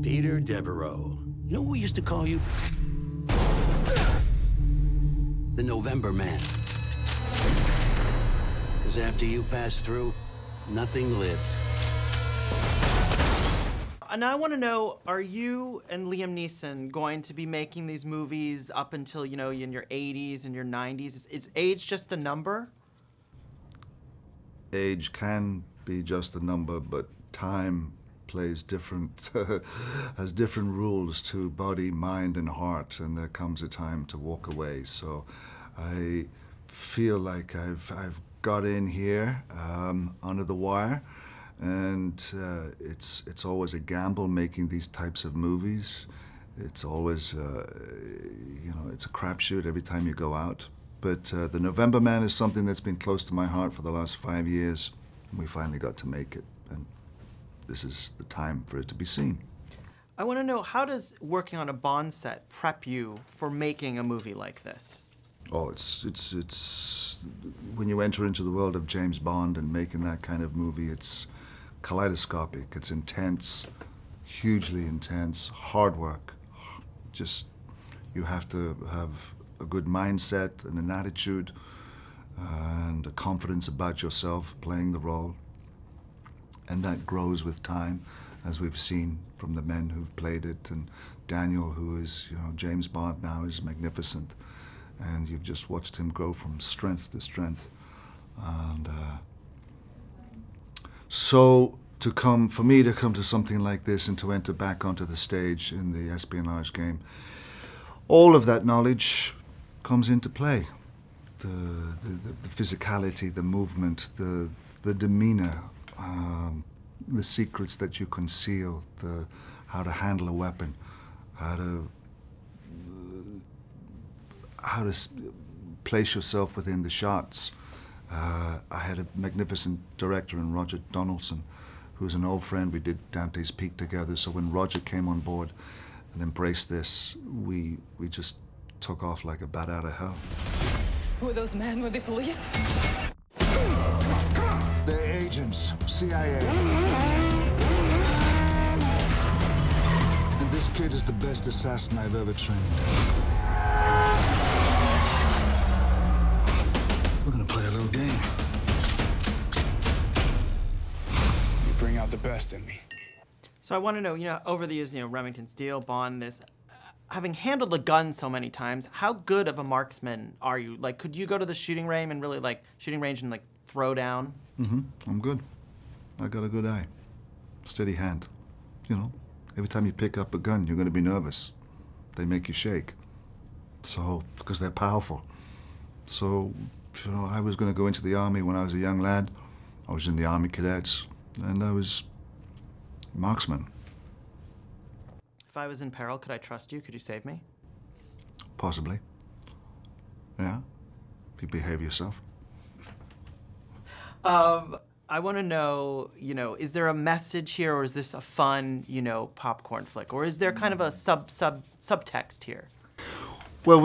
Peter Devereaux. You know what we used to call you? The November Man. Because after you passed through, nothing lived. And I want to know, are you and Liam Neeson going to be making these movies up until, you know, in your 80s and your 90s? Is age just a number? Age can be just a number, but time plays different, has different rules to body, mind, and heart, and there comes a time to walk away. So I feel like I've got in here under the wire, and it's always a gamble making these types of movies. It's always, you know, it's a crapshoot every time you go out. But The November Man is something that's been close to my heart for the last 5 years. We finally got to make it, and this is the time for it to be seen. I want to know, how does working on a Bond set prep you for making a movie like this? Oh, it's when you enter into the world of James Bond and making that kind of movie, it's kaleidoscopic, it's intense, hugely intense, hard work. Just, you have to have a good mindset and an attitude and a confidence about yourself playing the role. And that grows with time, as we've seen from the men who've played it, and Daniel, who is, you know, James Bond now, is magnificent. And you've just watched him grow from strength to strength. And so for me to come to something like this and to enter back onto the stage in the espionage game, all of that knowledge comes into play. The physicality, the movement, the demeanor, the secrets that you conceal, how to handle a weapon, how to place yourself within the shots. I had a magnificent director in Roger Donaldson, who's an old friend. We did Dante's Peak together, so when Roger came on board and embraced this, we just took off like a bat out of hell. Who are those men? Were they police? They're agents, CIA. And this kid is the best assassin I've ever trained. We're gonna play a little game. You bring out the best in me. So I want to know, you know, over the years, you know, Remington Steele, Bond, this, having handled a gun so many times, how good of a marksman are you? Like, could you go to the shooting range and really, like, throw down? Mm-hmm. I'm good. I got a good eye. Steady hand. You know, every time you pick up a gun, you're going to be nervous. They make you shake. So, because they're powerful. So, you know, I was going to go into the Army when I was a young lad. I was in the Army Cadets, and I was marksman. If I was in peril, could I trust you? Could you save me? Possibly. Yeah, if you behave yourself. I want to know, you know, is there a message here, or is this a fun, you know, popcorn flick, or is there kind of a subtext here? Well,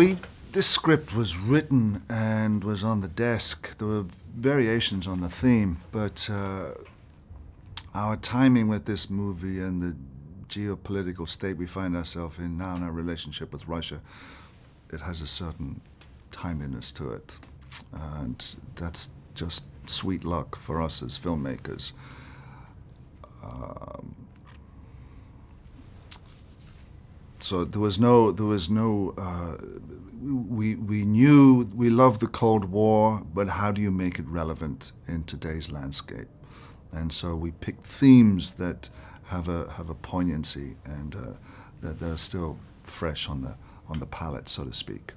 this script was written and was on the desk. There were variations on the theme, but our timing with this movie and the geopolitical state we find ourselves in now in our relationship with Russia, it has a certain timeliness to it. And that's just sweet luck for us as filmmakers. So we knew we loved the Cold War, but how do you make it relevant in today's landscape? And so we picked themes that have a poignancy and that are still fresh on the palate, so to speak.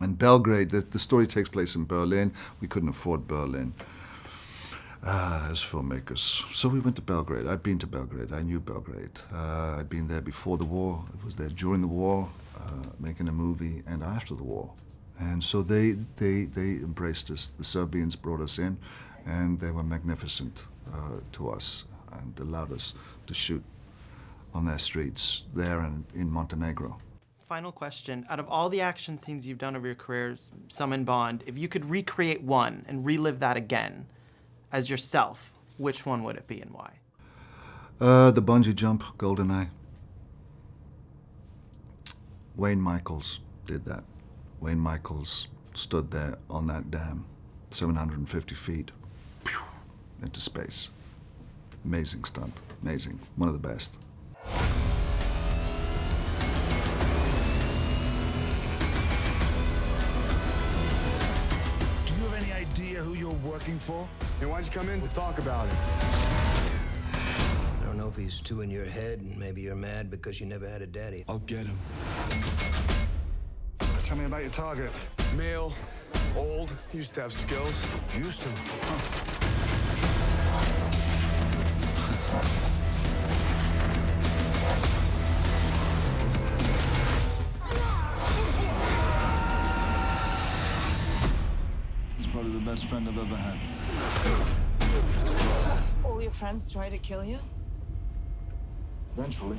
And Belgrade, the story takes place in Berlin. We couldn't afford Berlin as filmmakers. So we went to Belgrade. I'd been to Belgrade. I knew Belgrade. I'd been there before the war. I was there during the war, making a movie, and after the war. And so they embraced us. The Serbians brought us in, and they were magnificent to us and allowed us to shoot on their streets there and in Montenegro. Final question. Out of all the action scenes you've done over your careers, some in Bond, if you could recreate one and relive that again as yourself, which one would it be and why? The bungee jump, GoldenEye. Wayne Michaels did that. Wayne Michaels stood there on that dam, 750 feet, phew, into space. Amazing stunt, amazing, one of the best. Do you have any idea who you're working for? Hey, why don't you come in? We'll talk about it. I don't know if he's too in your head, and maybe you're mad because you never had a daddy. I'll get him. Tell me about your target. Male, old, used to have skills. Used to. He's probably the best friend I've ever had. All your friends try to kill you? Eventually.